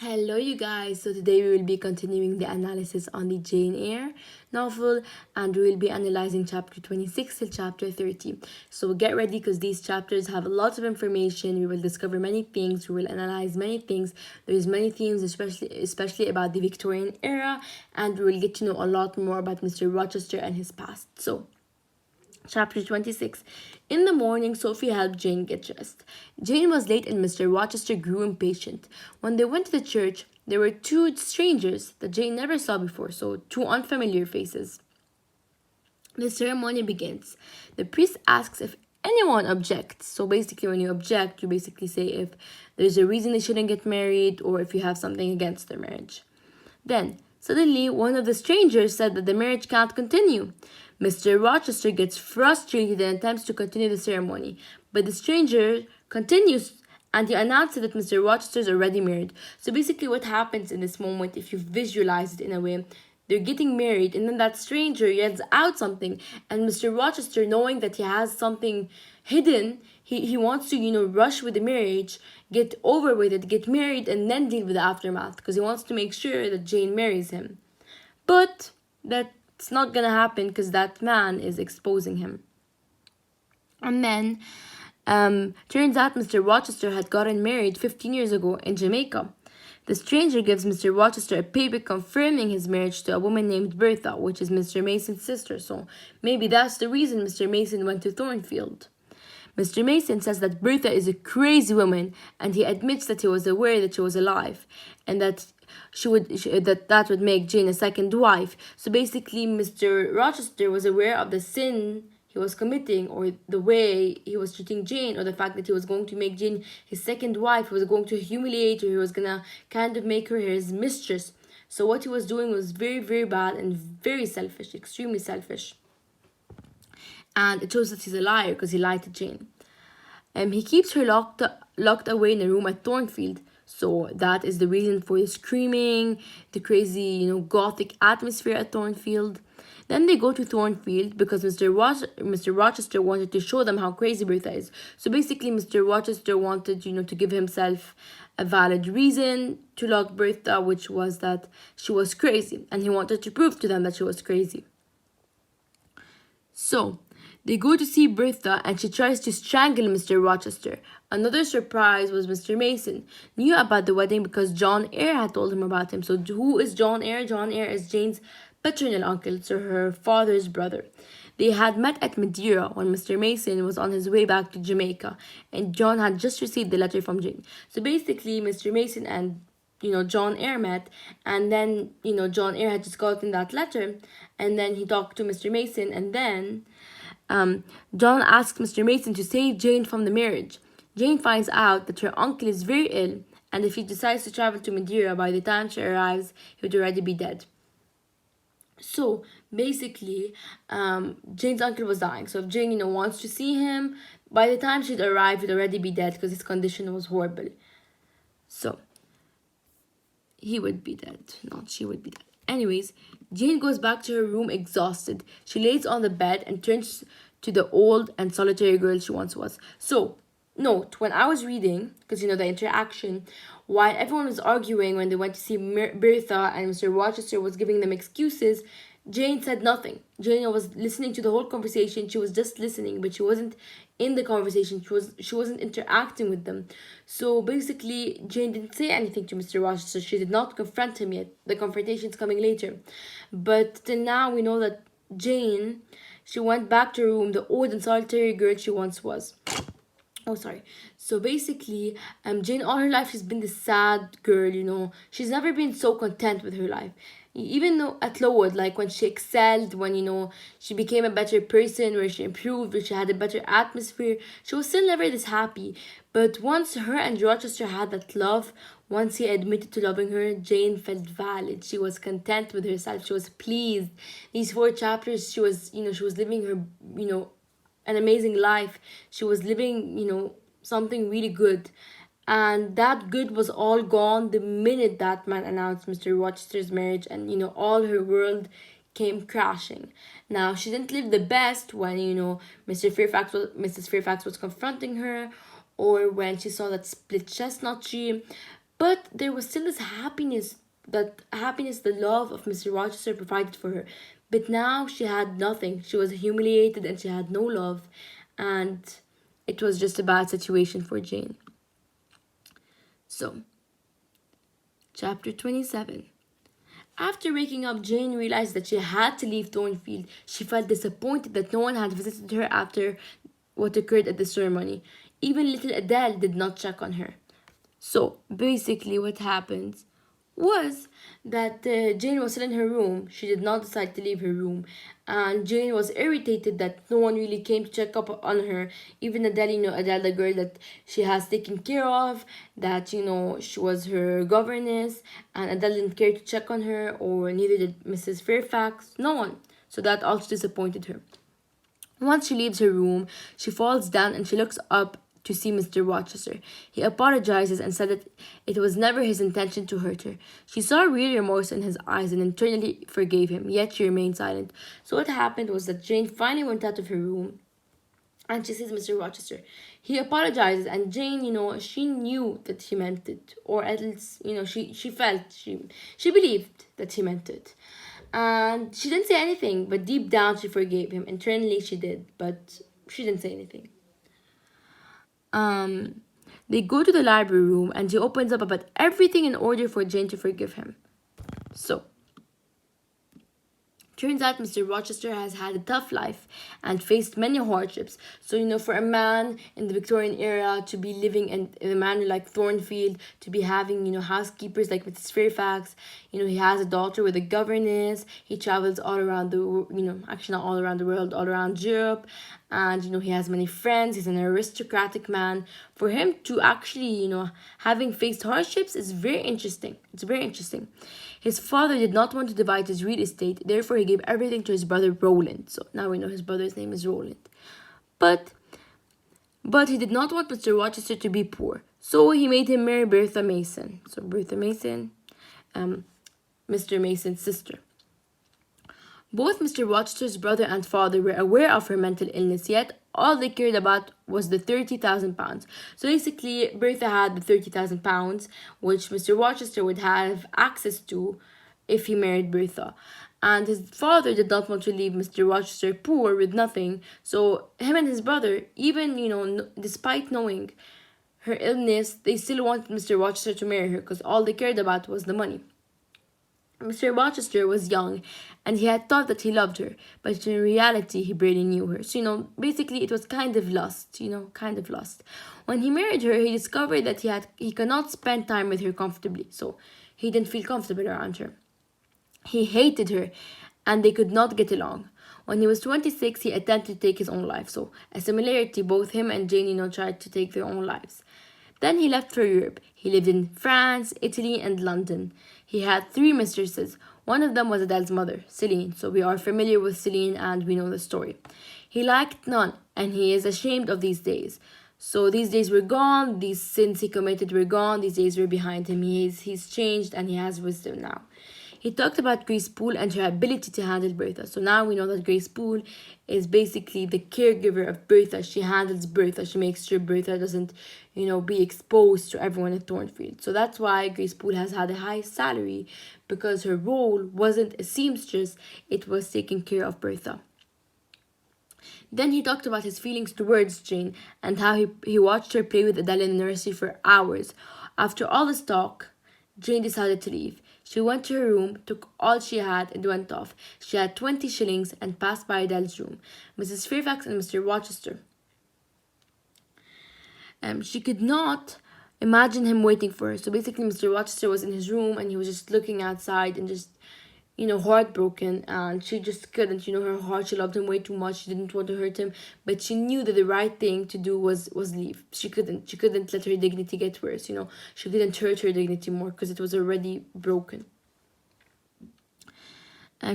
Hello, you guys. So, today we will be continuing the analysis on the Jane Eyre novel, and we will be analyzing chapter 26 till chapter 30. So, get ready because these chapters have a lot of information. We will discover many things, we will analyze many things. There's many themes, especially about the Victorian era, and we will get to know a lot more about Mr. Rochester and his past. So, Chapter 26. In the morning, Sophie helped Jane get dressed. Jane was late and Mr. Rochester grew impatient. When they went to the church, there were two strangers that Jane never saw before, so two unfamiliar faces. The ceremony begins. The priest asks if anyone objects. So basically, when you object, you basically say if there's a reason they shouldn't get married or if you have something against their marriage. Then, suddenly, one of the strangers said that the marriage can't continue. Mr. Rochester gets frustrated and attempts to continue the ceremony, but the stranger continues and he announces that Mr. Rochester is already married. So basically, what happens in this moment, if you visualize it in a way, they're getting married, and then that stranger yells out something, and Mr. Rochester, knowing that he has something hidden, he wants to, rush with the marriage, get over with it, get married, and then deal with the aftermath, because he wants to make sure that Jane marries him. But that's not gonna happen because that man is exposing him. And then, turns out Mr. Rochester had gotten married 15 years ago in Jamaica. The stranger gives Mr. Rochester a paper confirming his marriage to a woman named Bertha, which is Mr. Mason's sister, so maybe that's the reason Mr. Mason went to Thornfield. Mr. Mason says that Bertha is a crazy woman, and he admits that he was aware that she was alive, and that that would make Jane a second wife. So basically, Mr. Rochester was aware of the sin he was committing, or the way he was treating Jane, or the fact that he was going to make Jane his second wife, he was going to humiliate her, he was gonna kind of make her his mistress. So what he was doing was very, very bad and very selfish, extremely selfish. And it shows that he's a liar because he lied to Jane. He keeps her locked away in a room at Thornfield. So that is the reason for the screaming, the crazy, gothic atmosphere at Thornfield. Then they go to Thornfield because Mr. Rochester wanted to show them how crazy Bertha is. So basically, Mr. Rochester wanted, to give himself a valid reason to lock Bertha, which was that she was crazy, and he wanted to prove to them that she was crazy. So, they go to see Bertha and she tries to strangle Mr. Rochester. Another surprise was Mr. Mason knew about the wedding because John Eyre had told him about him. So who is John Eyre? John Eyre is Jane's paternal uncle, so her father's brother. They had met at Madeira when Mr. Mason was on his way back to Jamaica, and John had just received the letter from Jane. So basically, Mr. Mason and John Eyre met, and then John Eyre had just gotten that letter, and then he talked to Mr. Mason, and then John asks Mr. Mason to save Jane from the marriage. Jane finds out that her uncle is very ill, and if he decides to travel to Madeira, by the time she arrives, he would already be dead. So basically, Jane's uncle was dying. So if Jane, wants to see him, by the time she'd arrive, he'd already be dead because his condition was horrible. So he would be dead, not she would be dead. Anyways, Jane goes back to her room exhausted. She lays on the bed and turns to the old and solitary girl she once was. So, note, when I was reading, because the interaction, while everyone was arguing when they went to see Bertha and Mr. Rochester was giving them excuses, Jane said nothing. Jane was listening to the whole conversation. She was just listening, but she wasn't in the conversation. She wasn't interacting with them. So basically, Jane didn't say anything to Mr. Rochester. She did not confront him yet. The confrontation's coming later. But till now, we know that Jane, she went back to her room, the old and solitary girl she once was. Oh, sorry. So basically, Jane, all her life, she's been this sad girl, She's never been so content with her life. Even though at Lowood, like when she excelled, when, she became a better person, where she improved, where she had a better atmosphere, she was still never this happy. But once her and Rochester had that love, once he admitted to loving her, Jane felt valid. She was content with herself. She was pleased. These 4 chapters, she was living her, an amazing life. She was living, something really good. And that good was all gone the minute that man announced Mr. Rochester's marriage, and all her world came crashing. Now she didn't live the best when Mrs. Fairfax was confronting her, or when she saw that split chestnut tree. But there was still this happiness, the love of Mr. Rochester provided for her. But now she had nothing. She was humiliated and she had no love. And it was just a bad situation for Jane. So, chapter 27. After waking up, Jane realized that she had to leave Thornfield. She felt disappointed that no one had visited her after what occurred at the ceremony. Even little Adele did not check on her. So basically, what happened was that Jane was still in her room. She did not decide to leave her room, and Jane was irritated that no one really came to check up on her. Even Adele, Adele, the girl that she has taken care of, that she was her governess, and Adele didn't care to check on her, or neither did Mrs. Fairfax. No one. So that also disappointed her. Once she leaves her room, she falls down and she looks up to see Mr. Rochester. He apologizes and said that it was never his intention to hurt her. She saw real remorse in his eyes and internally forgave him, yet she remained silent. So what happened was that Jane finally went out of her room and she sees Mr. Rochester. He apologizes, and Jane, she knew that he meant it, or at least, she felt, she believed that he meant it. And she didn't say anything, but deep down she forgave him. Internally she did, but she didn't say anything. They go to the library room and he opens up about everything in order for Jane to forgive him. So, turns out Mr. Rochester has had a tough life and faced many hardships. So, for a man in the Victorian era to be living in a manor like Thornfield, to be having, housekeepers like Mrs. Fairfax, he has a daughter with a governess, he travels all around actually not all around the world, all around Europe, and, he has many friends, he's an aristocratic man. For him to actually, having faced hardships is very interesting. It's very interesting. His father did not want to divide his real estate, therefore he gave everything to his brother Roland. So now we know his brother's name is Roland. But he did not want Mr. Rochester to be poor. So he made him marry Bertha Mason. So Bertha Mason, Mr. Mason's sister. Both Mr. Rochester's brother and father were aware of her mental illness, yet all they cared about was the £30,000. So basically, Bertha had the £30,000, which Mr. Rochester would have access to if he married Bertha. And his father did not want to leave Mr. Rochester poor with nothing. So him and his brother, even, despite knowing her illness, they still wanted Mr. Rochester to marry her because all they cared about was the money. Mr. Rochester was young and he had thought that he loved her, but in reality he barely knew her. So, basically it was kind of lust, kind of lust. When he married her, he discovered that he cannot spend time with her comfortably, so he didn't feel comfortable around her. He hated her and they could not get along. When he was 26, he attempted to take his own life. So, a similarity, both him and Jane, tried to take their own lives. Then he left for Europe. He lived in France, Italy, and London. He had 3 mistresses. One of them was Adele's mother, Celine. So we are familiar with Celine and we know the story. He liked none, and he is ashamed of these days. So these days were gone, these sins he committed were gone, these days were behind him. He's changed and he has wisdom now. He talked about Grace Poole and her ability to handle Bertha. So now we know that Grace Poole is basically the caregiver of Bertha. She handles Bertha. She makes sure Bertha doesn't, be exposed to everyone at Thornfield. So that's why Grace Poole has had a high salary, because her role wasn't a seamstress, it was taking care of Bertha. Then he talked about his feelings towards Jane and how he watched her play with Adele in the nursery for hours. After all this talk, Jane decided to leave. She went to her room, took all she had, and went off. She had 20 shillings and passed by Adele's room, Mrs. Fairfax and Mr. Rochester. She could not imagine him waiting for her. So basically, Mr. Rochester was in his room and he was just looking outside and just, heartbroken. And she just couldn't, her heart, she loved him way too much. She didn't want to hurt him, but she knew that the right thing to do was leave. She couldn't let her dignity get worse. She couldn't hurt her dignity more because it was already broken.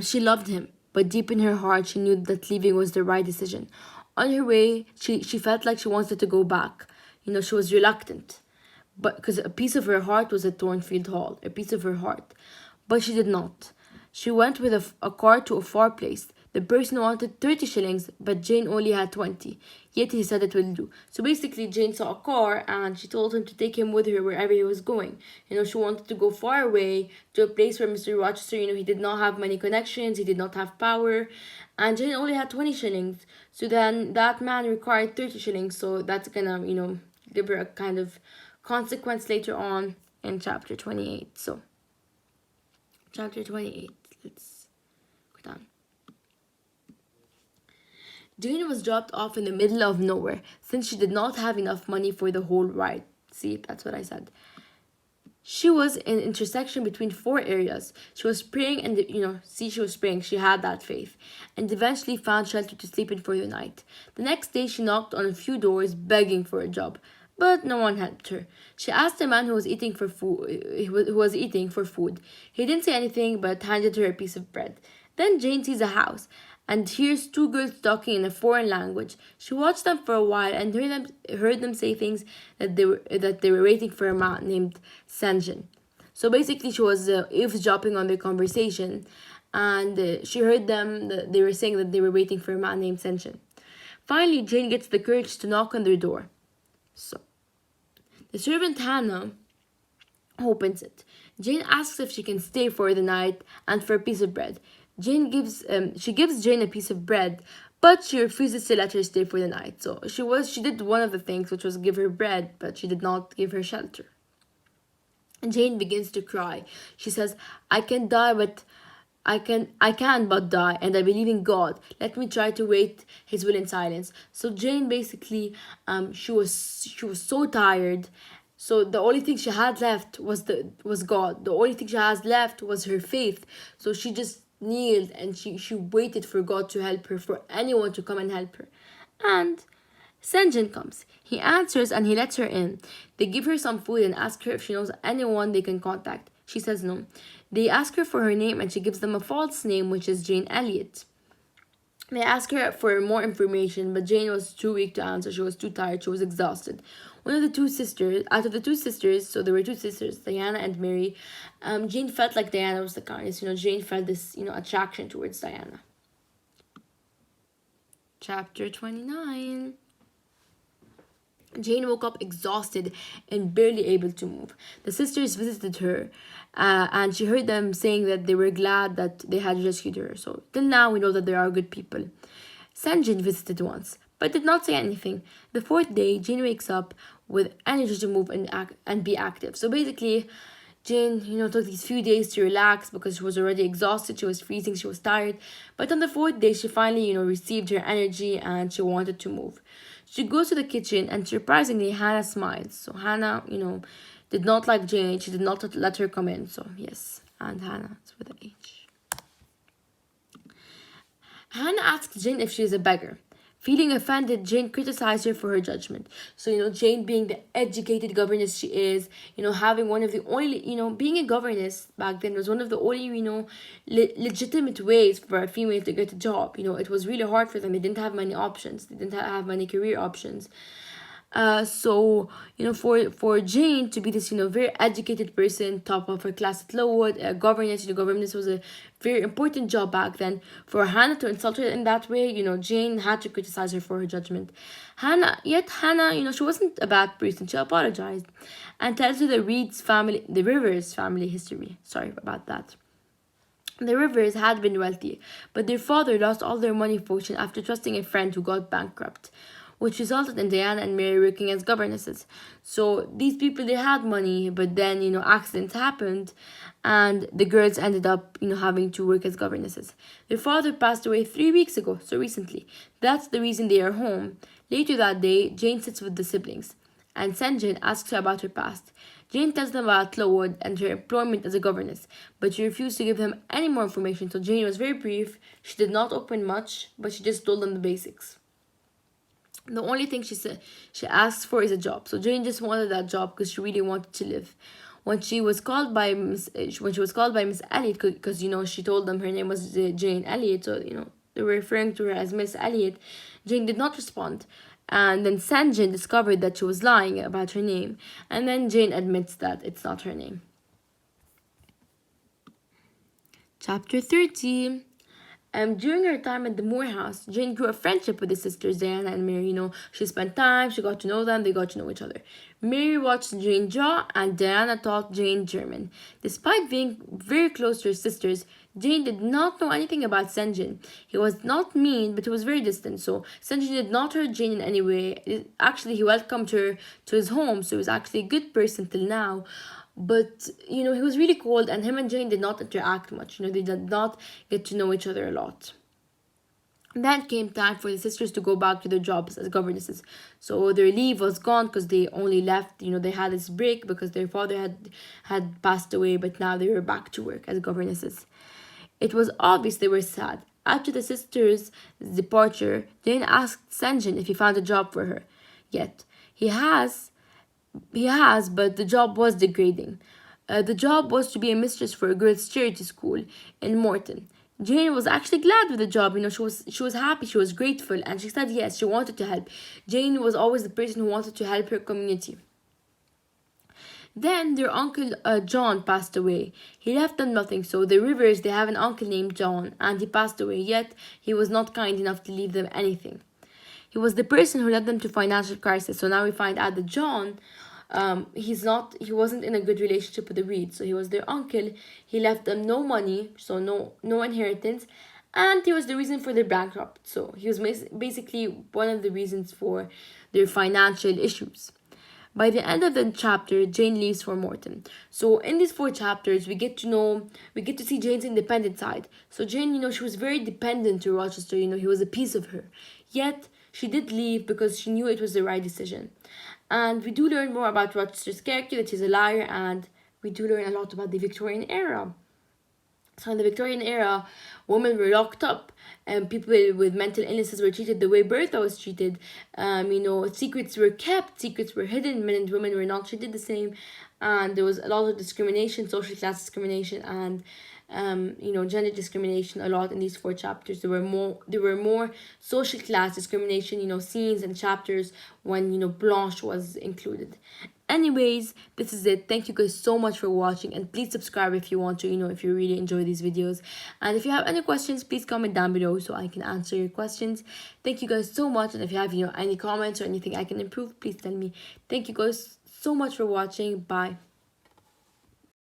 She loved him, but deep in her heart, she knew that leaving was the right decision. On her way, she felt like she wanted to go back. She was reluctant, but because a piece of her heart was at Thornfield Hall, a piece of her heart, but she did not. She went with a car to a far place. The person wanted 30 shillings, but Jane only had 20. Yet he said it will do. So basically, Jane saw a car and she told him to take him with her wherever he was going. She wanted to go far away to a place where Mr. Rochester, he did not have many connections, he did not have power, and Jane only had 20 shillings. So then that man required 30 shillings. So that's gonna, give her a kind of consequence later on in chapter 28. So, chapter 28, let's go down. Jane was dropped off in the middle of nowhere since she did not have enough money for the whole ride. See, that's what I said. She was in intersection between four areas. She was praying and, she was praying. She had that faith. And eventually found shelter to sleep in for the night. The next day she knocked on a few doors begging for a job. But no one helped her. She asked the man who was eating for food. He didn't say anything but handed her a piece of bread. Then Jane sees a house and hears two girls talking in a foreign language. She watched them for a while and heard them say things that they were waiting for a man named Sanjin. So basically, she was eavesdropping on their conversation, and she heard them. They were saying that they were waiting for a man named Sanjin. Finally, Jane gets the courage to knock on their door. So the servant Hannah opens it. Jane asks if she can stay for the night and for a piece of bread. She gives Jane a piece of bread, but she refuses to let her stay for the night. So she did one of the things, which was give her bread, but she did not give her shelter. And Jane begins to cry. She says, "I can die, but I can but die, and I believe in God. Let me try to wait His will in silence." So Jane basically, she was so tired. So the only thing she had left was God. The only thing she has left was her faith. So she just kneeled and she waited for God to help her, for anyone to come and help her. And Sanjin comes. He answers and he lets her in. They give her some food and ask her if she knows anyone they can contact. She says no. They ask her for her name and she gives them a false name, which is Jane Elliot. They ask her for more information, but Jane was too weak to answer. She was too tired. She was exhausted. Out of the two sisters, so there were two sisters, Diana and Mary. Jane felt like Diana was the kindest. Jane felt this, attraction towards Diana. Chapter 29. Jane woke up exhausted and barely able to move. The sisters visited her, and she heard them saying that they were glad that they had rescued her. So till now, we know that they are good people. Sanjin visited once, but did not say anything. The fourth day, Jane wakes up with energy to move and be active. So basically, Jane, took these few days to relax because she was already exhausted, she was freezing, she was tired. But on the fourth day, she finally, received her energy and she wanted to move. She goes to the kitchen and surprisingly, Hannah smiles. So Hannah, did not like Jane. She did not let her come in. So yes, and Hannah is with an H. Hannah asks Jane if she is a beggar. Feeling offended, Jane criticized her for her judgment. So, Jane being the educated governess she is, having one of the only, being a governess back then was one of the only, legitimate ways for a female to get a job. It was really hard for them. They didn't have many options. They didn't have many career options. For Jane to be this, very educated person, top of her class at Lowood, governess, governess was a very important job back then. For Hannah to insult her in that way, Jane had to criticize her for her judgment. Hannah, she wasn't a bad person. She apologized and tells her the Rivers family history. Sorry about that. The Rivers had been wealthy, but their father lost all their money fortune after trusting a friend who got bankrupt, which resulted in Diana and Mary working as governesses. So these people, they had money, but then, accidents happened and the girls ended up, having to work as governesses. Their father passed away 3 weeks ago, so recently. That's the reason they are home. Later that day, Jane sits with the siblings and Sanjin asks her about her past. Jane tells them about Lowood and her employment as a governess, but she refused to give them any more information, so Jane was very brief. She did not open much, but she just told them the basics. The only thing she asked for is a job. So Jane just wanted that job because she really wanted to live. When she was called by Miss Elliot, because she told them her name was Jane Elliot, so they were referring to her as Miss Elliot. Jane did not respond, and then Sanjin discovered that she was lying about her name, and then Jane admits that it's not her name. Chapter 30. During her time at the Moore house, Jane grew a friendship with the sisters Diana and Mary. She spent time, she got to know them, they got to know each other. Mary watched Jane draw, and Diana taught Jane German. Despite being very close to her sisters, Jane did not know anything about Senjin. He was not mean, but he was very distant. So Senjin did not hurt Jane in any way. Actually, he welcomed her to his home, so he was actually a good person till now. But he was really cold, and him and Jane did not interact much. They did not get to know each other a lot. Then came time for the sisters to go back to their jobs as governesses. So their leave was gone because they only left, they had this break because their father had passed away, but now they were back to work as governesses. It was obvious they were sad. After the sisters' departure, Jane asked Senjin if he found a job for her. Yet, he has, but the job was degrading. The job was to be a mistress for a girls' charity school in Morton. Jane was actually glad with the job. She was happy, she was grateful, and she said yes, she wanted to help. Jane was always the person who wanted to help her community. Then their uncle John passed away. He left them nothing. So the Rivers, they have an uncle named John, and he passed away. Yet he was not kind enough to leave them anything. He was the person who led them to financial crisis. So now we find out that John, he wasn't in a good relationship with the Reeds. So he was their uncle. He left them no money, so no inheritance, and he was the reason for their bankrupt. So he was basically one of the reasons for their financial issues. By the end of the chapter, Jane leaves for Morton. So in these 4 chapters, we get to see Jane's independent side. So Jane, she was very dependent to Rochester. He was a piece of her. Yet she did leave because she knew it was the right decision. And we do learn more about Rochester's character, that he's a liar, and we do learn a lot about the Victorian era. So in the Victorian era, women were locked up, and people with mental illnesses were treated the way Bertha was treated. Secrets were kept, secrets were hidden, men and women were not treated the same, and there was a lot of discrimination, social class discrimination, and gender discrimination a lot in these 4 chapters. There were more social class discrimination, scenes and chapters when Blanche was included. Anyways, this is it. Thank you guys so much for watching, and please subscribe if you want to, if you really enjoy these videos. And if you have any questions, please comment down below so I can answer your questions. Thank you guys so much, and if you have any comments or anything I can improve, please tell me. Thank you guys so much for watching. Bye.